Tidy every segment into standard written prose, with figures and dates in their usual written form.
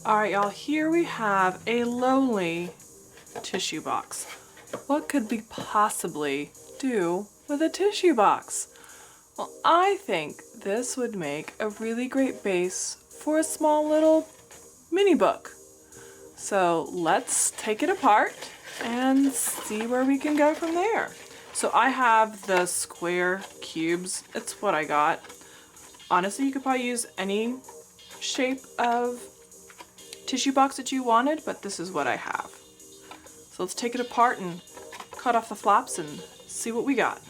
All right, y'all, here we have a lonely tissue box. What could we possibly do with a tissue box? Well, I think this would make a really great base for a small little mini book. So let's take it apart and see where we can go from there. So I have the square cubes. It's what I got. Honestly, you could probably use any shape of tissue box that you wanted, but this is what I have. So let's take it apart and cut off the flaps and see what we got.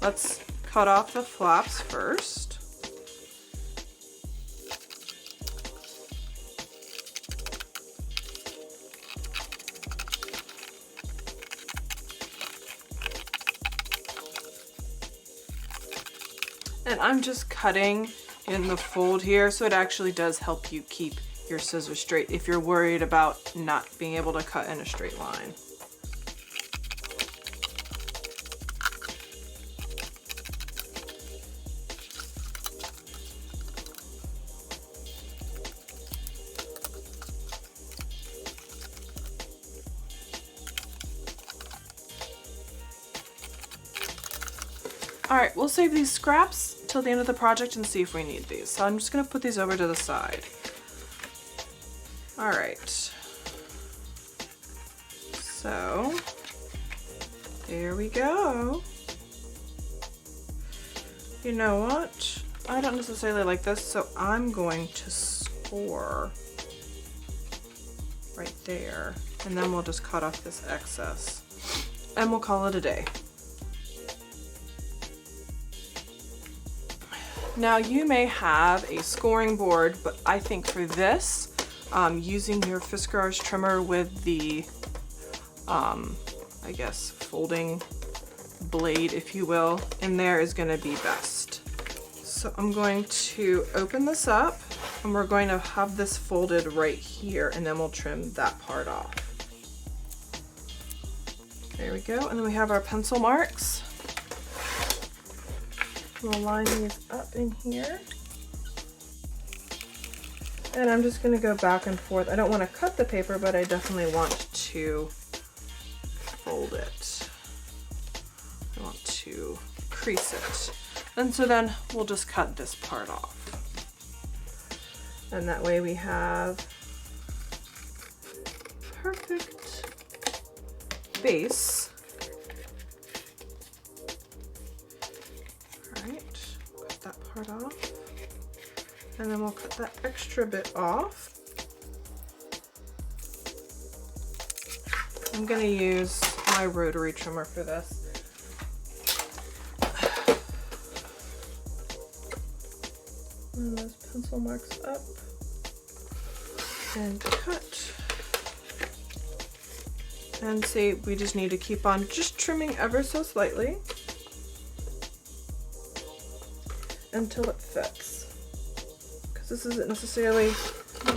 Let's cut off the flaps first. And I'm just cutting in the fold here, so it actually does help you keep your scissors straight if you're worried about not being able to cut in a straight line. All right, we'll save these scraps till the end of the project and see if we need these. So I'm just gonna put these over to the side. All right. So there we go. You know what? I don't necessarily like this, so I'm going to score right there, and then we'll just cut off this excess and we'll call it a day. Now you may have a scoring board, but I think for this, using your Fiskars trimmer with the, I guess, folding blade, if you will, in there is gonna be best. So I'm going to open this up and we're going to have this folded right here, and then we'll trim that part off. There we go, and then we have our pencil marks. We'll line these up in here. And I'm just gonna go back and forth. I don't wanna cut the paper, but I definitely want to fold it. I want to crease it. And so then we'll just cut this part off. And that way we have perfect base. Part off, and then we'll cut that extra bit off. I'm going to use my rotary trimmer for this. And those pencil marks up and cut. And see, we just need to keep on just trimming ever so slightly until it fits, because this isn't necessarily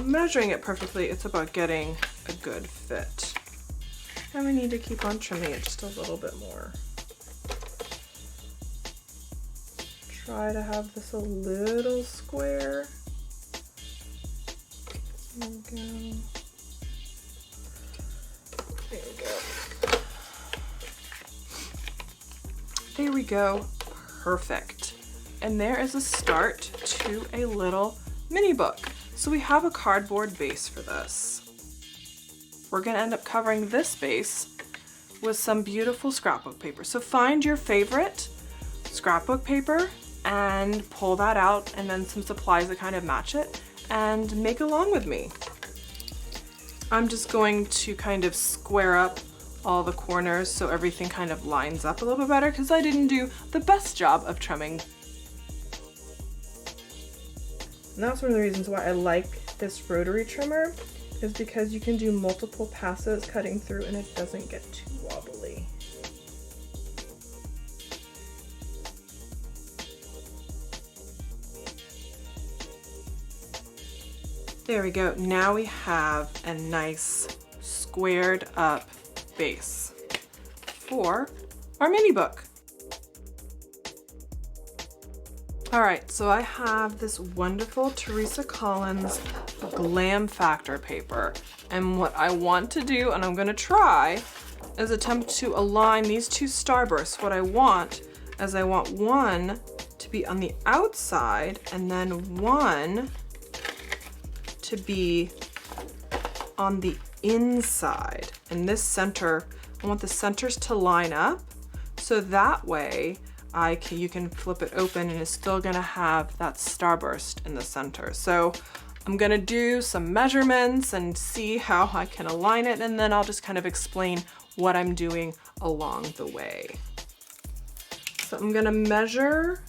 measuring it perfectly, it's about getting a good fit. And we need to keep on trimming it just a little bit more. Try to have this a little square. There we go. There we go. There we go. Perfect. And there is a start to a little mini book. So we have a cardboard base for this. We're gonna end up covering this base with some beautiful scrapbook paper. So find your favorite scrapbook paper and pull that out, and then some supplies that kind of match it, and make along with me. I'm just going to kind of square up all the corners so everything kind of lines up a little bit better, because I didn't do the best job of trimming. And that's one of the reasons why I like this rotary trimmer, is because you can do multiple passes cutting through and it doesn't get too wobbly. There we go. Now we have a nice squared up base for our mini book. All right, so I have this wonderful Teresa Collins Glam Factor paper. And what I want to do, and I'm gonna try, is attempt to align these two starbursts. What I want is I want one to be on the outside and then one to be on the inside. And this center, I want the centers to line up so that way you can flip it open and it's still gonna have that starburst in the center. So I'm gonna do some measurements and see how I can align it, and then I'll just kind of explain what I'm doing along the way. So I'm gonna measure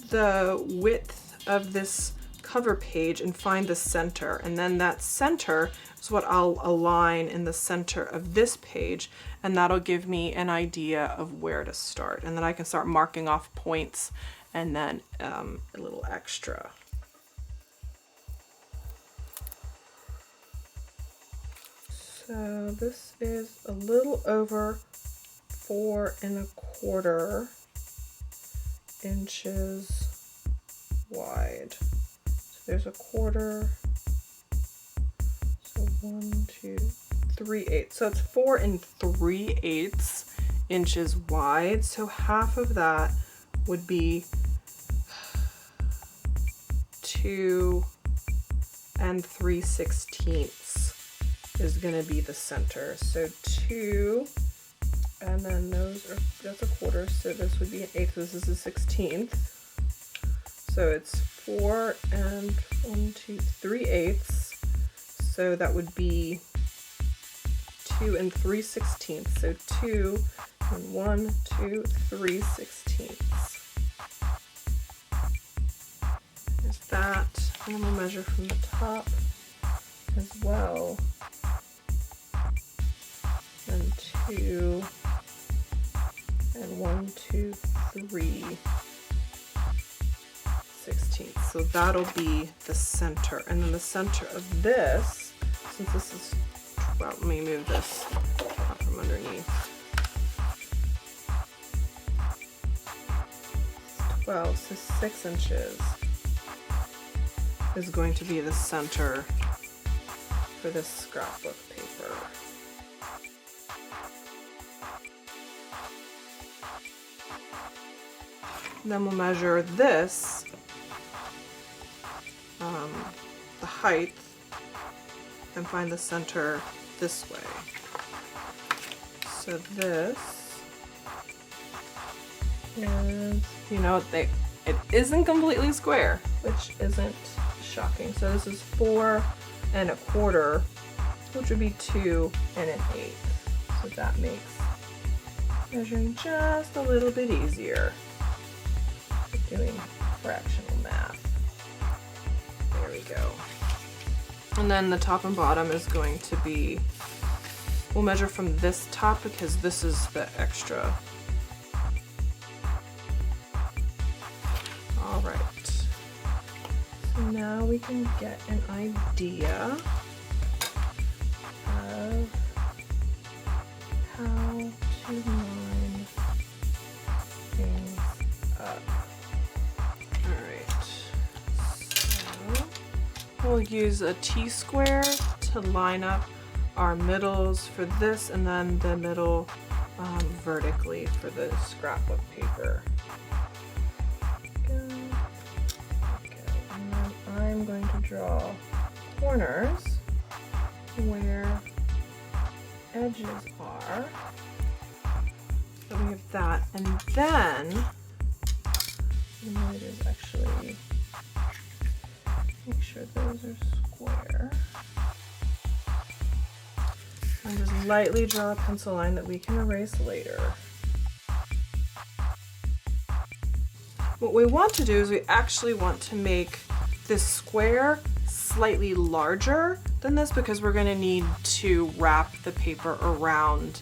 the width of this cover page and find the center, and then that center is what I'll align in the center of this page, and that'll give me an idea of where to start, and then I can start marking off points and then a little extra. So this is a little over 4 1/4 inches wide. So there's a quarter. So 1, 2, 3/8. So it's 4 3/8 inches wide. So half of that would be 2 3/16 is gonna be the center. So 2, and then that's a quarter. So this would be an 1/8. This is a 16th. So it's 4 3/8. So that would be 2 3/16. So 2 and 1, 2, 3/16. There's that. And then we'll measure from the top as well. And 2 and 1, 2, 3/16. So that'll be the center. And then the center of this, since this is, well, let me move this out from underneath. 12, so 6 inches is going to be the center for this scrapbook paper. And then we'll measure this, the height, and find the center this way. So this is, it isn't completely square, which isn't shocking. So this is 4 1/4, which would be 2 1/8. So that makes measuring just a little bit easier. Doing fractional math. There we go. And then the top and bottom is going to be, we'll measure from this top because this is the extra. All right. So now we can get an idea of how to line things up. We'll use a T-square to line up our middles for this, and then the middle vertically for the scrapbook paper. And then I'm going to draw corners where edges are. So we have that, and then it is actually, make sure those are square. And just lightly draw a pencil line that we can erase later. What we want to do is we actually want to make this square slightly larger than this because we're going to need to wrap the paper around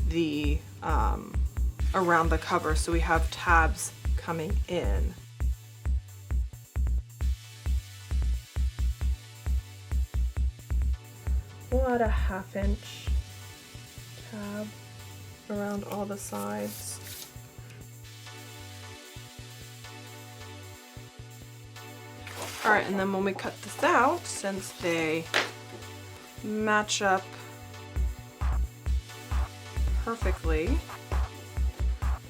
the cover so we have tabs coming in. We'll add a 1/2 inch tab around all the sides. All right, and then when we cut this out, since they match up perfectly,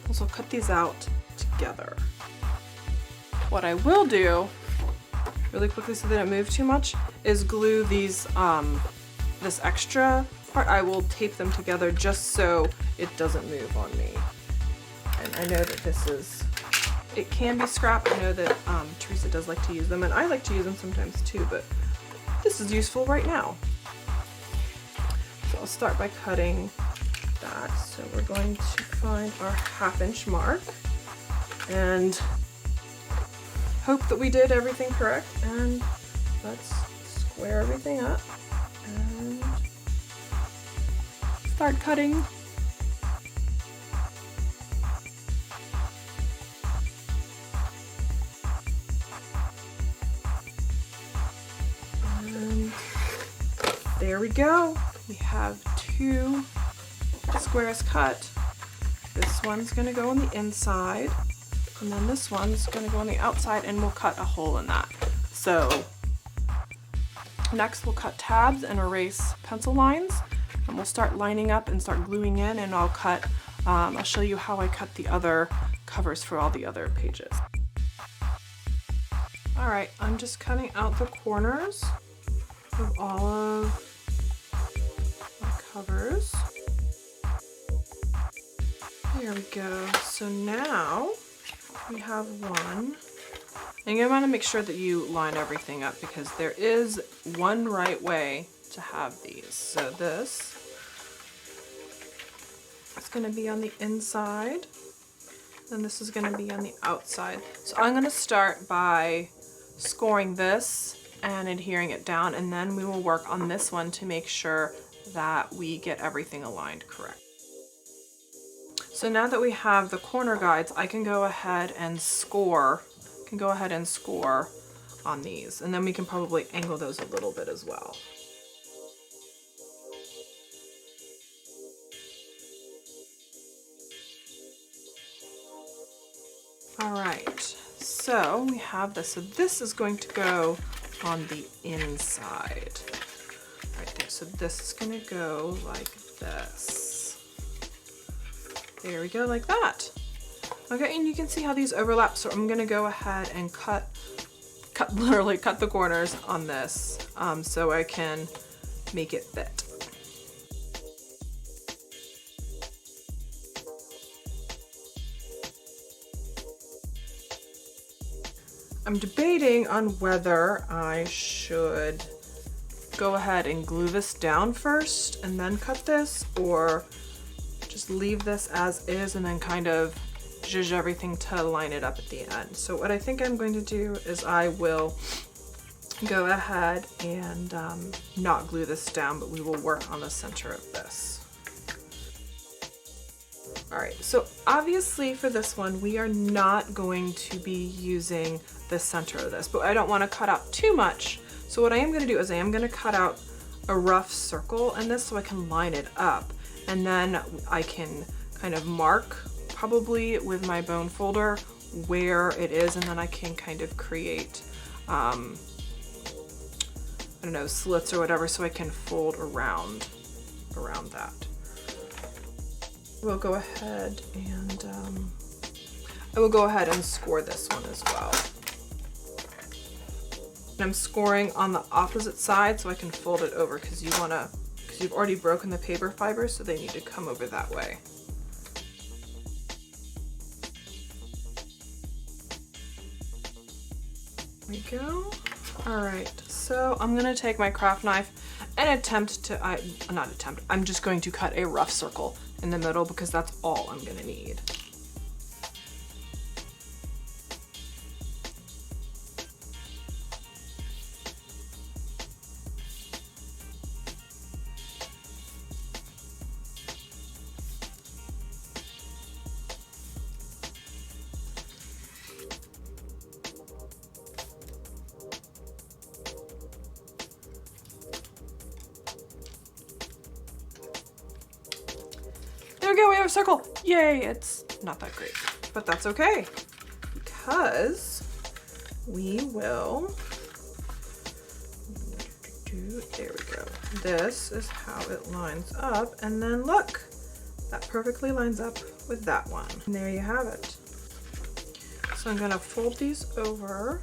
we'll cut these out together. What I will do, really quickly so they don't move too much, is glue these, this extra part, I will tape them together just so it doesn't move on me. And I know that this is, it can be scrap. I know that Teresa does like to use them, and I like to use them sometimes too, but this is useful right now. So I'll start by cutting that. So we're going to find our 1/2 inch mark and hope that we did everything correct, and let's square everything up and start cutting. And there we go. We have 2 squares cut. This one's going to go on the inside, and then this one's going to go on the outside, and we'll cut a hole in that. So next we'll cut tabs and erase pencil lines, and we'll start lining up and start gluing in, and I'll show you how I cut the other covers for all the other pages. All right, I'm just cutting out the corners of all of my covers. There we go. So now we have one. And you want to make sure that you line everything up, because there is one right way to have these. So this is going to be on the inside, and this is going to be on the outside. So I'm going to start by scoring this and adhering it down, and then we will work on this one to make sure that we get everything aligned correct. So now that we have the corner guides, I can go ahead and score on these, and then we can probably angle those a little bit as well. All right, so we have this. So this is going to go on the inside. Right there. So this is going to go like this. There we go, like that. Okay, and you can see how these overlap. So I'm going to go ahead and literally cut the corners on this so I can make it fit. I'm debating on whether I should go ahead and glue this down first and then cut this, or just leave this as is and then kind of zhuzh everything to line it up at the end. So what I think I'm going to do is I will go ahead and not glue this down, but we will work on the center of this. All right, so obviously for this one, we are not going to be using the center of this, but I don't want to cut out too much. So what I am going to do is I am going to cut out a rough circle in this so I can line it up, and then I can kind of mark, probably with my bone folder, where it is, and then I can kind of create, I don't know, slits or whatever, so I can fold around that. We'll go ahead and I will go ahead and score this one as well. And I'm scoring on the opposite side so I can fold it over, because you've already broken the paper fibers, so they need to come over that way. There we go. All right, so I'm gonna take my craft knife and I'm just going to cut a rough circle in the middle, because that's all I'm gonna need. we go, we have a circle. Yay, it's not that great, but that's okay because we will there we go. This is how it lines up, and then look, that perfectly lines up with that one. And there you have it. So I'm gonna fold these over.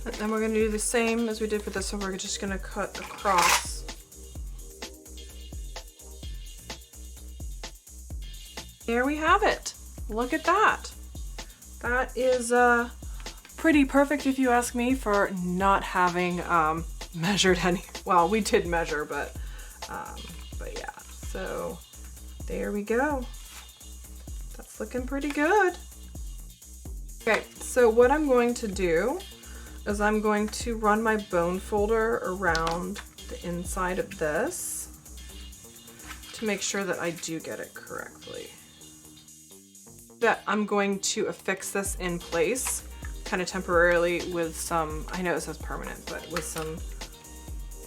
And then we're gonna do the same as we did for this, so we're just gonna cut across. There we have it. Look at that. That is pretty perfect if you ask me for not having measured any. Well, we did measure, but yeah. So there we go. That's looking pretty good. Okay, so what I'm going to do is I'm going to run my bone folder around the inside of this to make sure that I do get it correctly. That I'm going to affix this in place kind of temporarily with some, I know it says permanent, but with some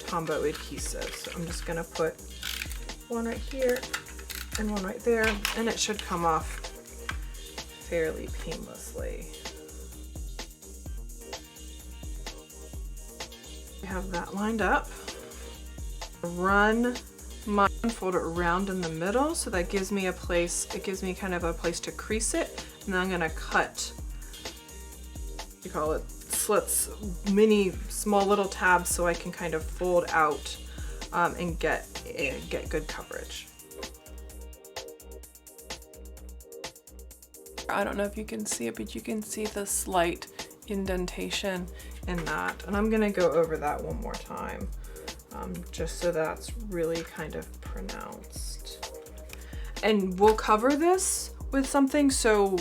Tombow adhesive. So I'm just gonna put one right here and one right there, and it should come off fairly painlessly. We have that lined up. Run my folder around in the middle, so that gives me a place, it gives me kind of a place to crease it, and then I'm gonna cut, you call it slits, mini small little tabs, so I can kind of fold out and get good coverage. I don't know if you can see it, but you can see the slight indentation in that, and I'm gonna go over that one more time. Just so that's really kind of pronounced. And we'll cover this with something, so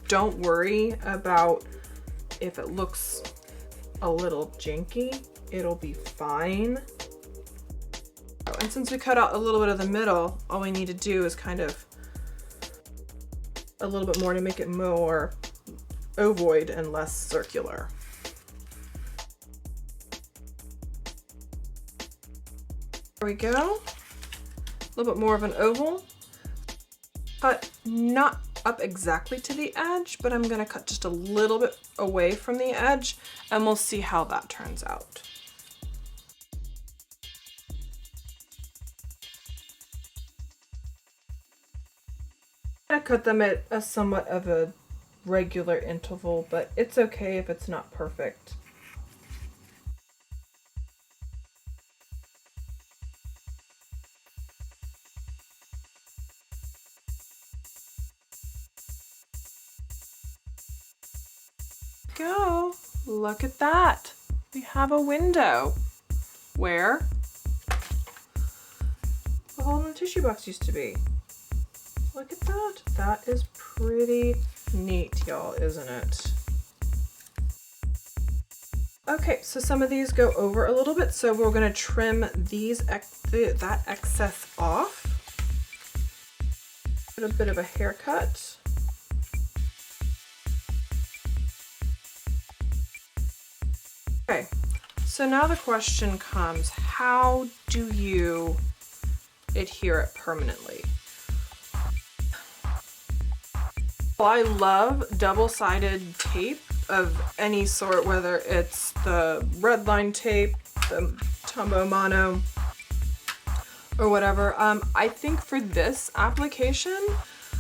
don't worry about if it looks a little janky, it'll be fine. And since we cut out a little bit of the middle, all we need to do is kind of a little bit more to make it more ovoid and less circular. There we go. A little bit more of an oval. Cut not up exactly to the edge, but I'm gonna cut just a little bit away from the edge, and we'll see how that turns out. I cut them at a somewhat of a regular interval, but it's okay if it's not perfect. Go. Look at that. We have a window where the hole in the tissue box used to be. Look at that. That is pretty neat, y'all, isn't it? Okay, so some of these go over a little bit, so we're gonna trim these that excess off. A bit of a haircut. Okay, so now the question comes, how do you adhere it permanently? Well, I love double-sided tape of any sort, whether it's the red line tape, the Tombow Mono, or whatever. I think for this application,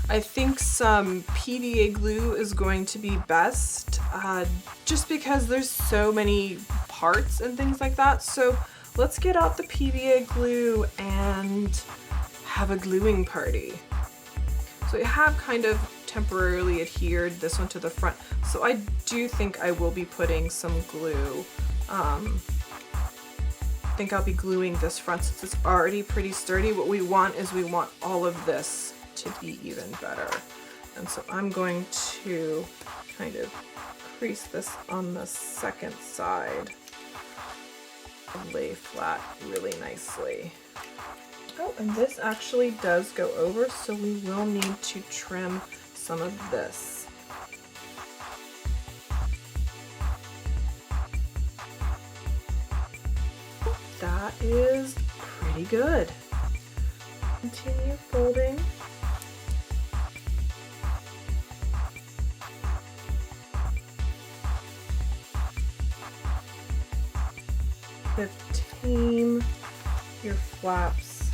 I think some PVA glue is going to be best, just because there's so many parts and things like that. So let's get out the PVA glue and have a gluing party. So I have kind of temporarily adhered this one to the front. So I do think I will be putting some glue. I think I'll be gluing this front since it's already pretty sturdy. What we want is we want all of this to be even better. And so I'm going to kind of crease this on the second side and lay flat really nicely. Oh, and this actually does go over, so we will need to trim some of this. that is pretty good. Continue folding. Tame your flaps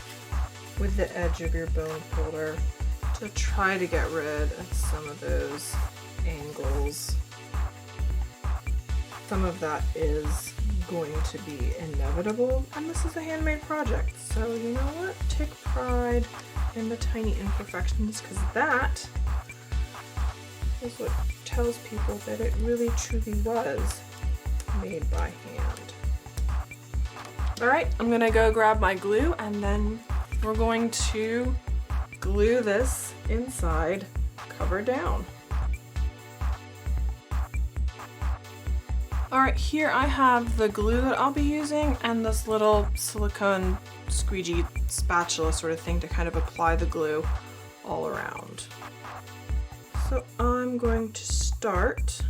with the edge of your bone folder to try to get rid of some of those angles. Some of that is going to be inevitable, and this is a handmade project, so you know what? Take pride in the tiny imperfections, because that is what tells people that it really truly was made by hand. Alright, I'm gonna go grab my glue, and then we're going to glue this inside, cover down. Alright, here I have the glue that I'll be using and this little silicone squeegee spatula sort of thing to kind of apply the glue all around. So I'm going to start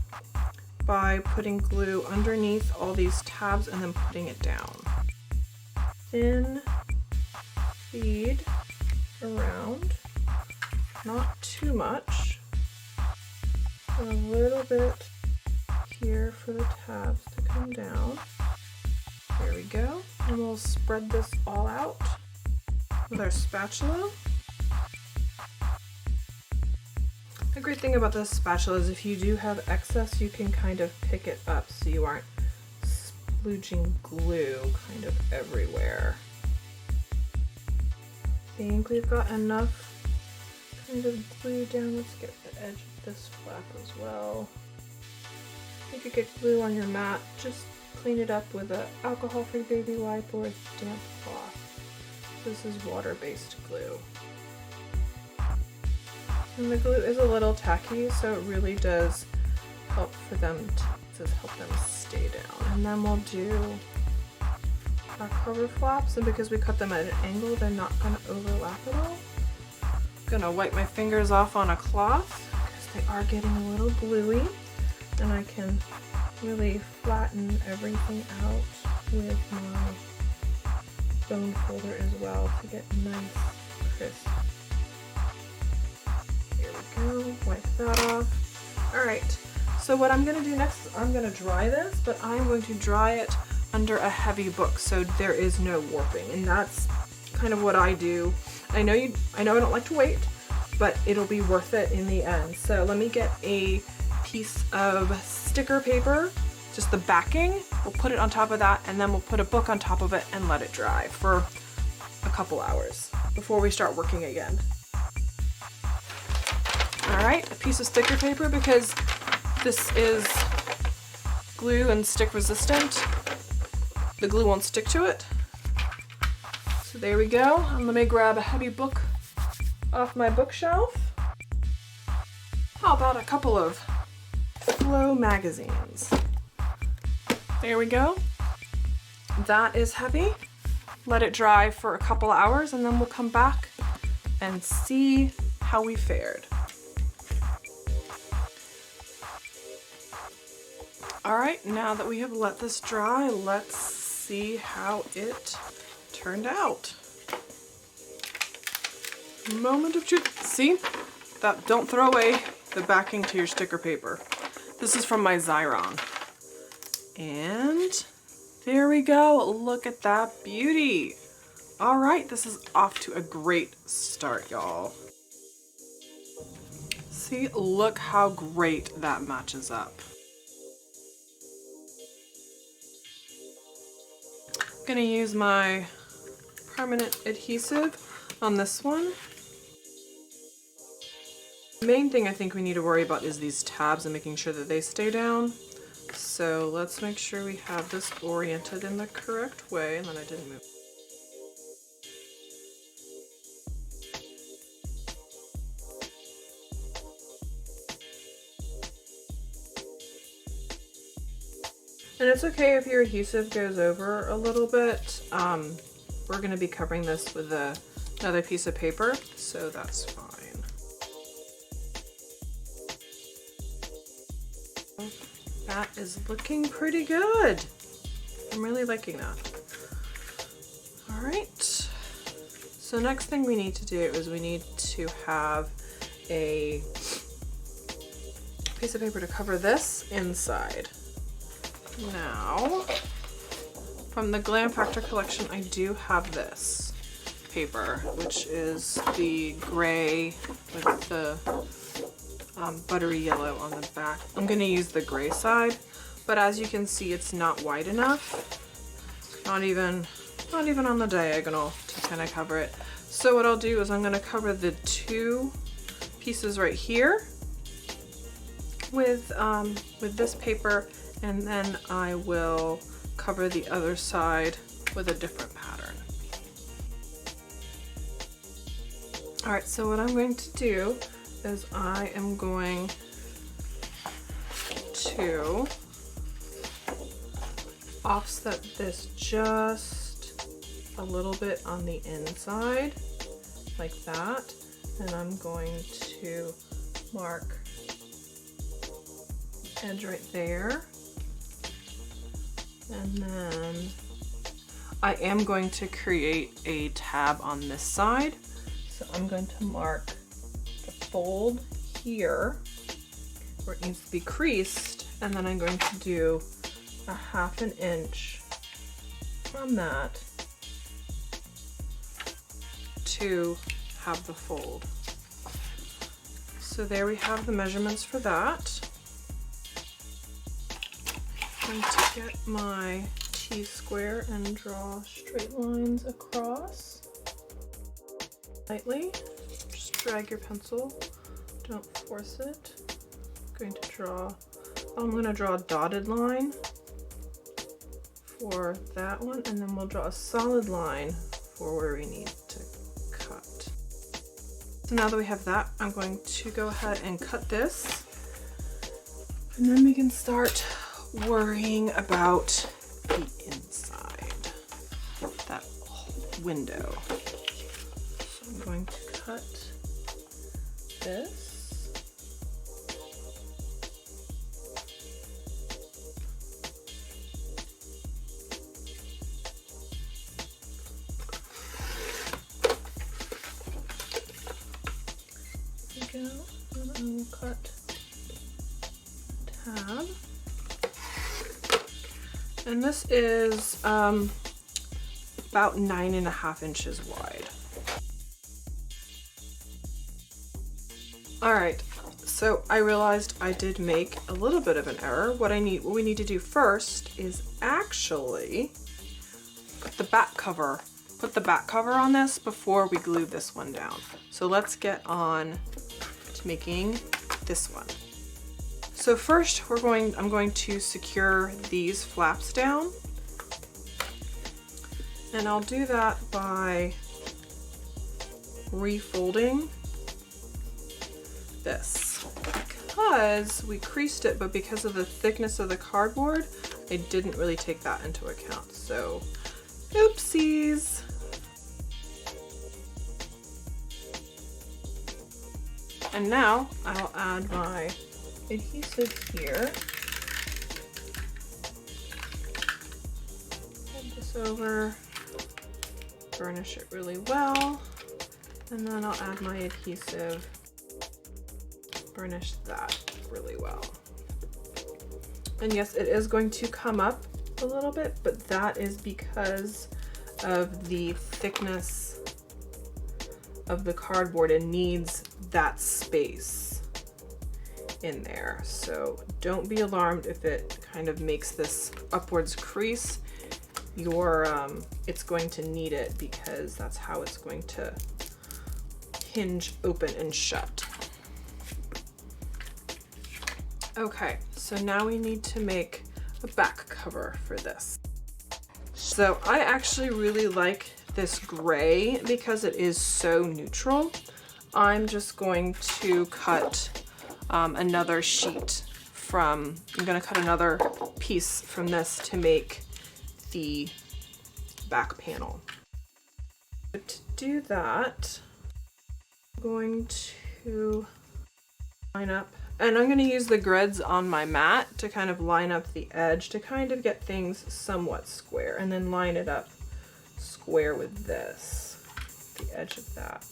by putting glue underneath all these tabs and then putting it down. Thin bead around, not too much, and a little bit here for the tabs to come down. There we go. And we'll spread this all out with our spatula. The great thing about this spatula is if you do have excess, you can kind of pick it up so you aren't splooging glue kind of everywhere. I think we've got enough kind of glue down. Let's get the edge of this flap as well. You could get glue on your mat, just clean it up with an alcohol-free baby wipe or a damp cloth. This is water-based glue. And the glue is a little tacky, so it really does help for them to help them stay down. And then we'll do our cover flaps, and because we cut them at an angle, they're not going to overlap at all. I'm going to wipe my fingers off on a cloth because they are getting a little gluey, and I can really flatten everything out with my bone folder as well to get nice, crisp. Here we go, wipe that off. Alright, so what I'm going to do next is I'm going to dry this, but I'm going to dry it under a heavy book so there is no warping, and that's kind of what I do. I know I don't like to wait, but it'll be worth it in the end. So let me get a piece of sticker paper, just the backing. We'll put it on top of that, and then we'll put a book on top of it and let it dry for a couple hours before we start working again. Alright, a piece of sticker paper, because this is glue and stick resistant. The glue won't stick to it. So there we go. And let me grab a heavy book off my bookshelf. How about a couple of Flow magazines? There we go. That is heavy. Let it dry for a couple hours, and then we'll come back and see how we fared. Alright, now that we have let this dry, let's see how it turned out. Moment of truth. See? That, don't throw away the backing to your sticker paper. This is from my Xyron. And there we go. Look at that beauty. Alright, this is off to a great start, y'all. See, look how great that matches up. I'm gonna use my permanent adhesive on this one. The main thing I think we need to worry about is these tabs and making sure that they stay down. So let's make sure we have this oriented in the correct way, and then I didn't move. And it's okay if your adhesive goes over a little bit. We're going to be covering this with another piece of paper, so that's fine. That is looking pretty good. I'm really liking that. All right, so next thing we need to do is we need to have a piece of paper to cover this inside. Now, from the Glam Factor collection, I do have this paper, which is the gray with the buttery yellow on the back. I'm gonna use the gray side, but as you can see, it's not wide enough. Not even on the diagonal to kind of cover it. So what I'll do is I'm gonna cover the two pieces right here with this paper, and then I will cover the other side with a different pattern. All right, so what I'm going to do is I am going to offset this just a little bit on the inside, like that, and I'm going to mark the edge right there. And then I am going to create a tab on this side. So I'm going to mark the fold here where it needs to be creased, and then I'm going to do a 1/2 inch from that to have the fold. So there we have the measurements for that. I'm going to get my T-square and draw straight lines across. Lightly, just drag your pencil, don't force it. I'm going to draw a dotted line for that one, and then we'll draw a solid line for where we need to cut. So now that we have that, I'm going to go ahead and cut this, and then we can start worrying about the inside, that window. So I'm going to cut this. There we go, and I will cut a tab. And this is about 9.5 inches wide. All right, so I realized I did make a little bit of an error. What we need to do first is actually put the back cover on this before we glue this one down. So let's get on to making this one. So first I'm going to secure these flaps down, and I'll do that by refolding this, because we creased it, but because of the thickness of the cardboard, I didn't really take that into account. So oopsies. And now I'll add my adhesive here. Hold this over, burnish it really well, and then I'll add my adhesive, burnish that really well. And yes, it is going to come up a little bit, but that is because of the thickness of the cardboard. It needs that space in there. So don't be alarmed if it kind of makes this upwards crease. It's going to need it because that's how it's going to hinge open and shut. Okay, so now we need to make a back cover for this. So I actually really like this gray because it is so neutral. I'm just going to cut another sheet I'm gonna cut another piece from this to make the back panel. To do that, I'm going to line up, and I'm going to use the grids on my mat to kind of line up the edge to kind of get things somewhat square, and then line it up square with this, the edge of that.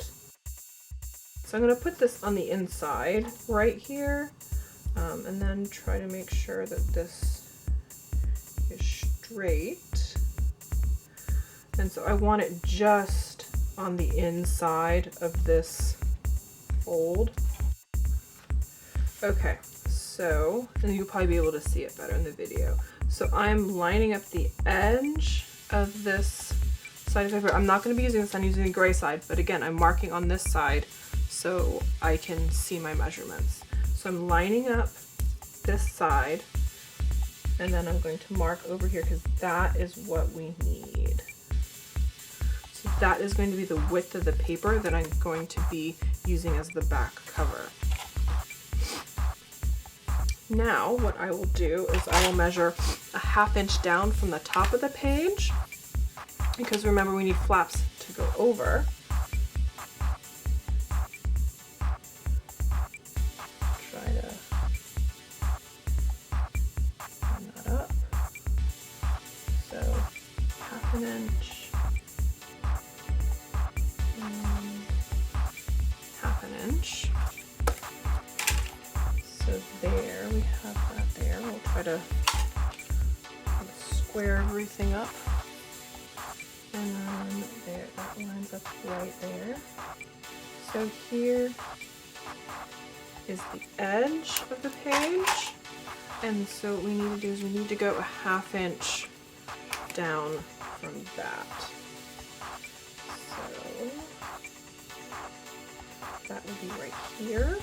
So I'm going to put this on the inside right here, and then try to make sure that this is straight. And so I want it just on the inside of this fold. Okay, so, and you'll probably be able to see it better in the video. So I'm lining up the edge of this side of paper. I'm not going to be using this, I'm using the gray side, but again, I'm marking on this side so I can see my measurements. So I'm lining up this side, and then I'm going to mark over here because that is what we need. So that is going to be the width of the paper that I'm going to be using as the back cover. Now what I will do is I will measure a 1/2 inch down from the top of the page, because remember we need flaps to go over. Try to line that up. So 1/2 inch and 1/2 inch. So there, we have that there. We'll try to square everything up. And then there, that lines up right there. So here is the edge of the page. And so what we need to do is we need to go a 1/2 inch down from that. So that would be right here.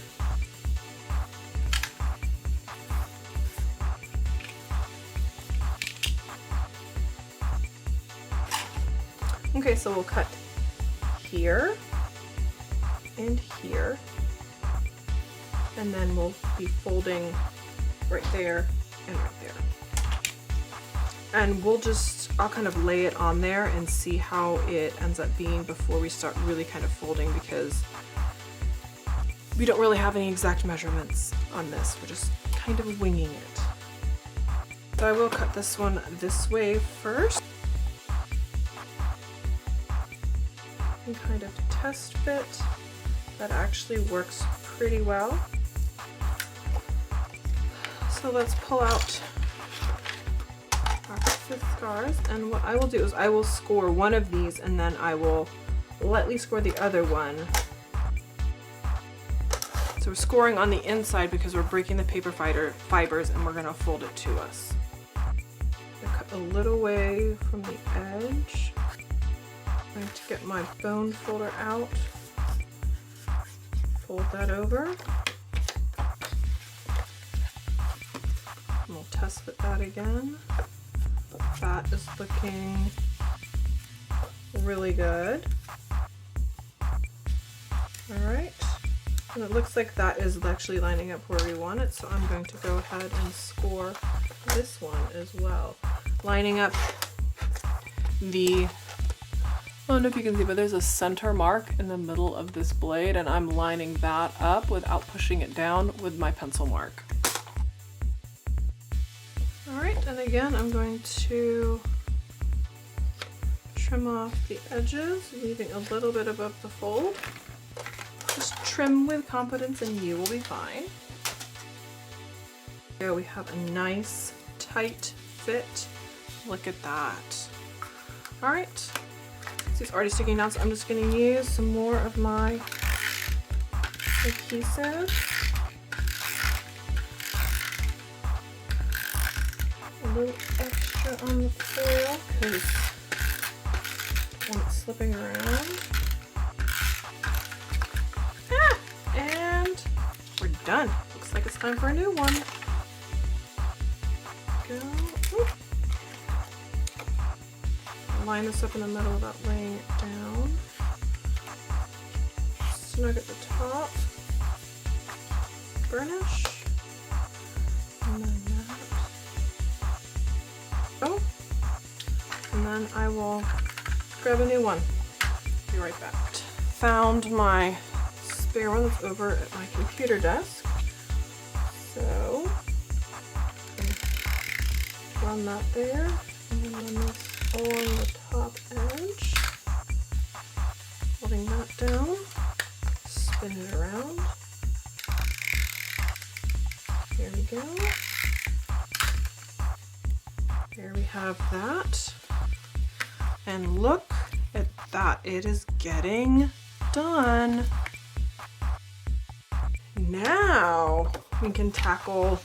Okay, so we'll cut here and here, and then we'll be folding right there and right there. And I'll kind of lay it on there and see how it ends up being before we start really kind of folding, because we don't really have any exact measurements on this. We're just kind of winging it. So I will cut this one this way first. And kind of test fit. That actually works pretty well. So let's pull out our 5th scars, and what I will do is I will score one of these, and then I will lightly score the other one. So we're scoring on the inside because we're breaking the paper fibers, and we're going to fold it to us. I cut a little way from the edge. I'm going to get my bone folder out, fold that over, and we'll test fit that again. That is looking really good. Alright, and it looks like that is actually lining up where we want it, so I'm going to go ahead and score this one as well. Lining up the, I don't know if you can see, but there's a center mark in the middle of this blade, and I'm lining that up without pushing it down with my pencil mark. Alright, and again I'm going to trim off the edges, leaving a little bit above the fold. Just trim with confidence and you will be fine. There we have a nice tight fit. Look at that. Alright. It's already sticking down, so I'm just going to use some more of my adhesive. A little extra on the foil because I want it slipping around. And we're done. Looks like it's time for a new one. Go. Ooh. Line this up in the middle without laying it down. Snug at the top. Burnish. And then that. Oh. And then I will grab a new one. Be right back. Found my spare one that's over at my computer desk. So run that there. And then run this along the top edge. spin it around. There we go. There we have that. And look at that, it is getting done. Now we can tackle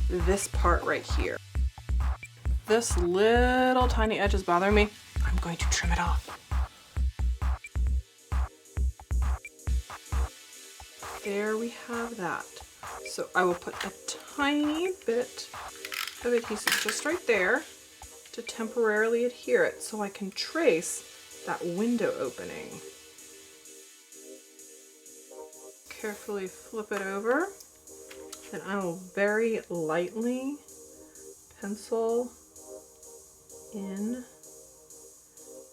this part right here. This little tiny edge is bothering me. I'm going to trim it off. There we have that. So I will put a tiny bit of adhesive just right there to temporarily adhere it so I can trace that window opening. Carefully flip it over, and I will very lightly pencil in,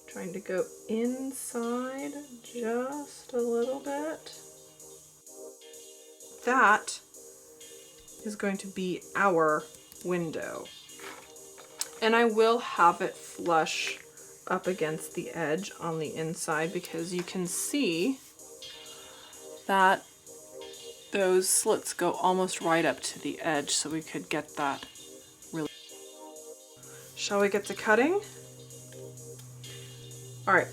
trying to go inside just a little bit. That is going to be our window. And I will have it flush up against the edge on the inside because you can see that those slits go almost right up to the edge, so we could get that really. Shall we get to cutting? All right,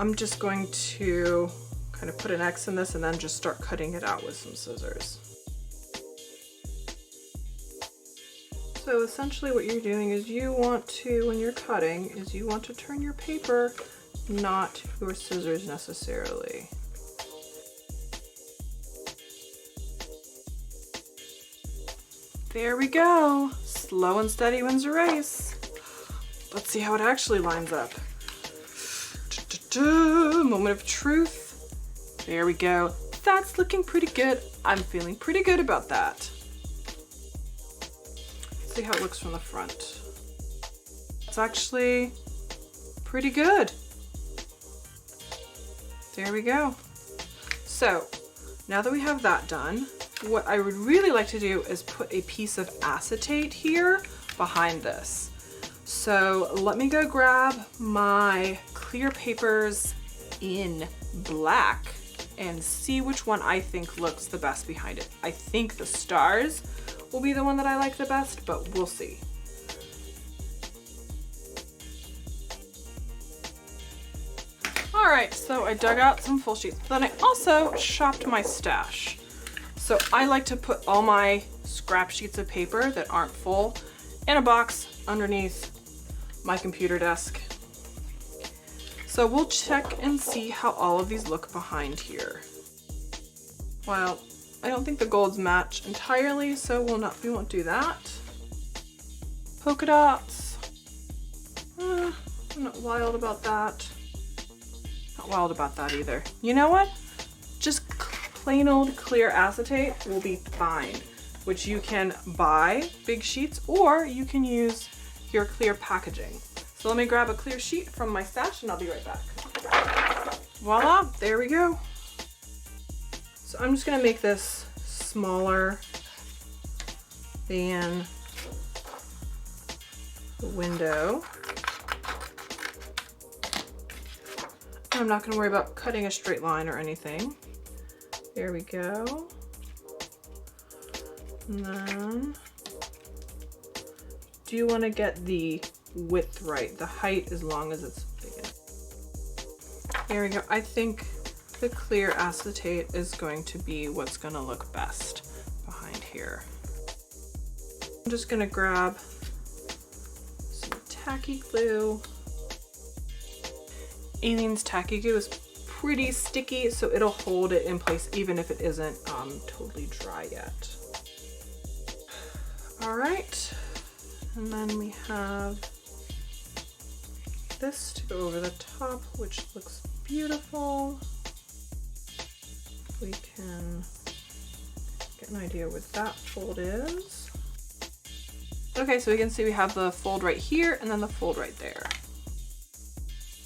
I'm just going to kind of put an X in this and then just start cutting it out with some scissors. So essentially what you're doing is you want to, when you're cutting, is you want to turn your paper, not your scissors necessarily. There we go. Slow and steady wins a race. Let's see how it actually lines up. Moment of truth. There we go. That's looking pretty good. I'm feeling pretty good about that. See how it looks from the front. It's actually pretty good. There we go. So now that we have that done, what I would really like to do is put a piece of acetate here behind this. So let me go grab my clear papers in black and see which one I think looks the best behind it. I think the stars will be the one that I like the best, but we'll see. All right, so I dug out some full sheets. Then I also shopped my stash. So I like to put all my scrap sheets of paper that aren't full in a box underneath my computer desk. So we'll check and see how all of these look behind here. Well, I don't think the golds match entirely, so we won't do that. Polka dots. I'm not wild about that. Not wild about that either. You know what? Just plain old clear acetate will be fine, which you can buy big sheets or you can use your clear packaging. So let me grab a clear sheet from my stash and I'll be right back. Voila, there we go. So I'm just gonna make this smaller than the window. I'm not gonna worry about cutting a straight line or anything. There we go. And then, do you want to get the width right? The height as long as it's big enough. There we go. I think the clear acetate is going to be what's going to look best behind here. I'm just going to grab some tacky glue. Aleene's tacky glue is pretty sticky, so it'll hold it in place even if it isn't totally dry yet. All right, and then we have this to go over the top, which looks beautiful. We can get an idea what that fold is. Okay, so we can see we have the fold right here and then the fold right there.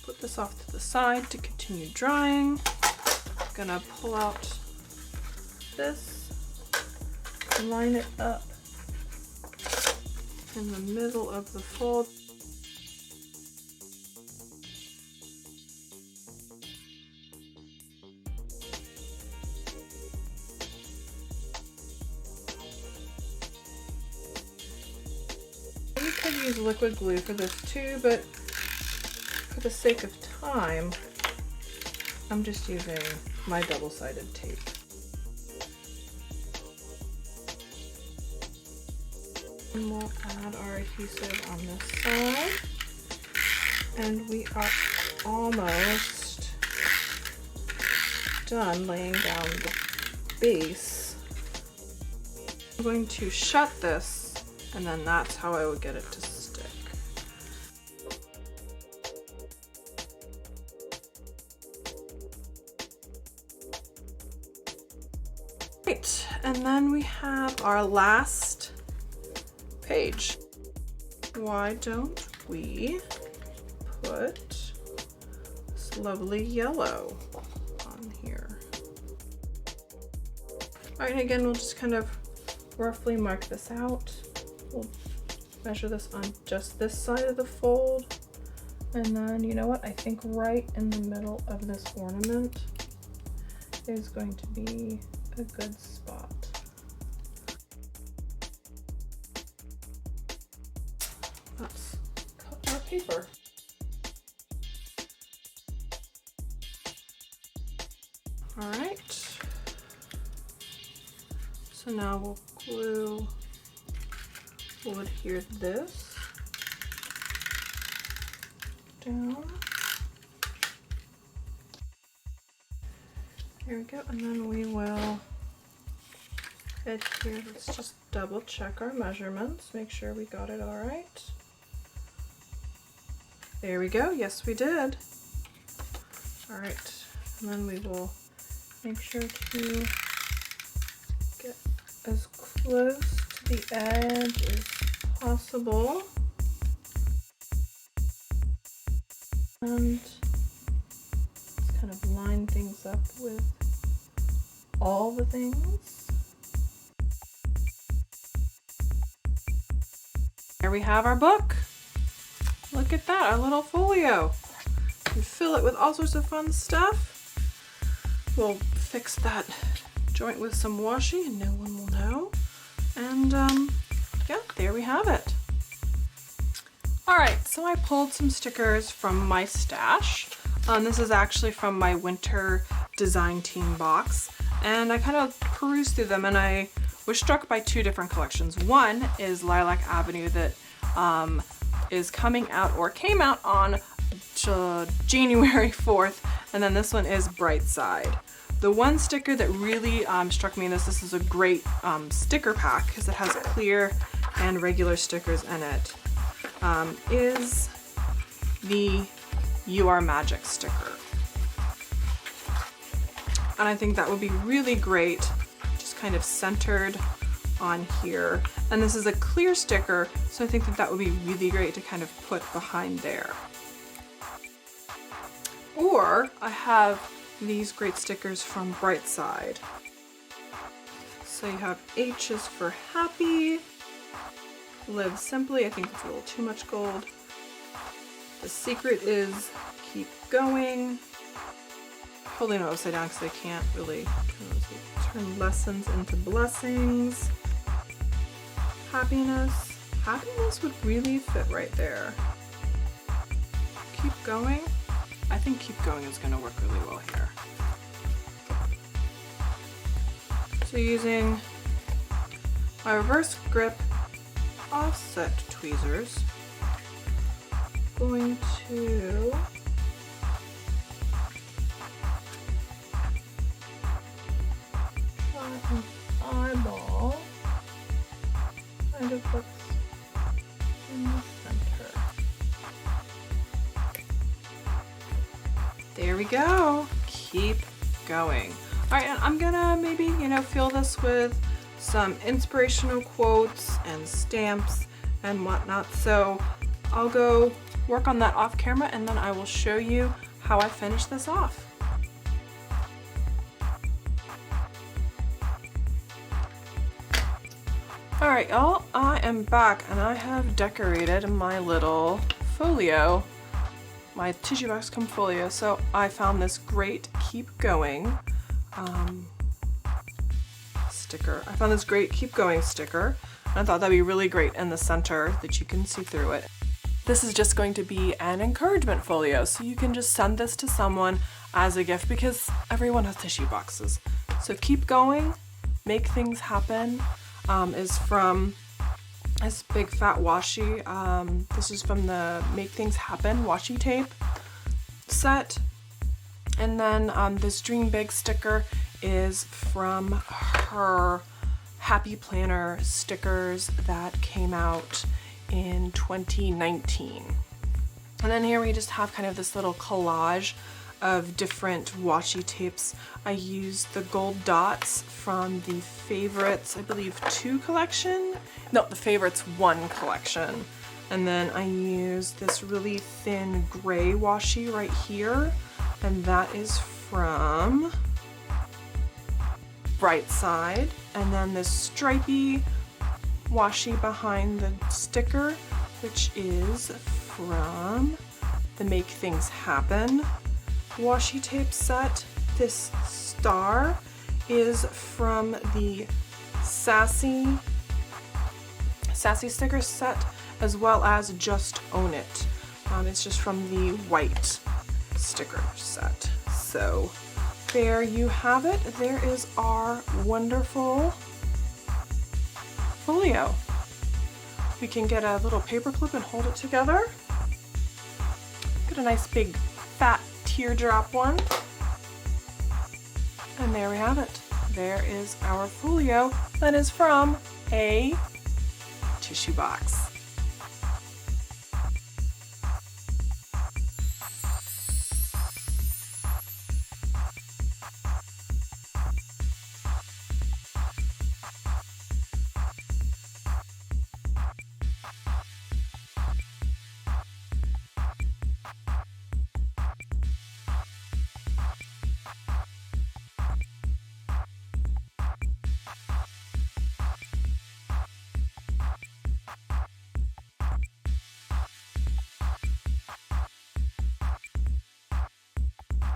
Put this off to the side to continue drying. I'm gonna pull out this, line it up in the middle of the fold. use liquid glue for this too, but for the sake of time, I'm just using my double-sided tape. And we'll add our adhesive on this side. And we are almost done laying down the base. I'm going to shut this, and then that's how I would get it to stick. Right, and then we have our last page. Why don't we put this lovely yellow on here? All right, again, we'll just kind of roughly mark this out. We'll measure this on just this side of the fold. And then, you know what? I think right in the middle of this ornament is going to be a good spot. Let's cut our paper. All right. So now we'll adhere this down. Here we go, and then we will adhere. Let's just double check our measurements, make sure we got it all right. There we go, yes we did. All right, and then we will make sure to get as close to the edge as possible. And just kind of line things up with all the things. Here we have our book. Look at that, our little folio. You fill it with all sorts of fun stuff. We'll fix that joint with some washi and no one will know. And yeah, there we have it. All right, so I pulled some stickers from my stash. This is actually from my winter design team box. And I kind of perused through them and I was struck by two different collections. One is Lilac Avenue that is coming out or came out on January 4th. And then this one is Bright Side. The one sticker that really struck me in this is a great sticker pack because it has clear and regular stickers in it, is the You Are Magic sticker. And I think that would be really great, just kind of centered on here. And this is a clear sticker, so I think that would be really great to kind of put behind there. Or I have these great stickers from Bright Side. So you have H is for happy, live simply, I think it's a little too much gold. The secret is keep going. Holding it upside down because I can't really turn lessons into blessings. Happiness. Happiness would really fit right there. Keep going. I think keep going is going to work really well here. So using my reverse grip offset tweezers, going to try an eyeball kind of what's in the center. There we go. Keep going. All right, and I'm gonna maybe, fill this with some inspirational quotes and stamps and whatnot. So I'll go work on that off camera and then I will show you how I finish this off. All right, y'all, I am back and I have decorated my little folio, my tissue box cum folio. So I found this great keep going sticker. I found this great keep going sticker I thought that'd be really great in the center that you can see through it. This is just going to be an encouragement folio, so you can just send this to someone as a gift because everyone has tissue boxes. So keep going, make things happen. Is from this big fat washi. This is from the Make Things Happen Washi Tape set. And then this Dream Big sticker is from her Happy Planner stickers that came out in 2019. And then here we just have kind of this little collage of different washi tapes. I used the gold dots from the Favorites, I believe 2 collection? No, the Favorites 1 collection. And then I used this really thin gray washi right here, and that is from Bright Side. And then this stripy washi behind the sticker, which is from the Make Things Happen washi tape set. This star is from the Sassy sticker set, as well as Just Own It. It's just from the white sticker set. So there you have it. There is our wonderful folio. We can get a little paper clip and hold it together. Get a nice big fat teardrop one. And there we have it. There is our folio that is from a tissue box.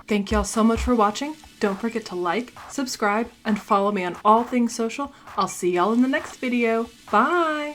Thank y'all so much for watching. Don't forget to like, subscribe, and follow me on all things social. I'll see y'all in the next video. Bye!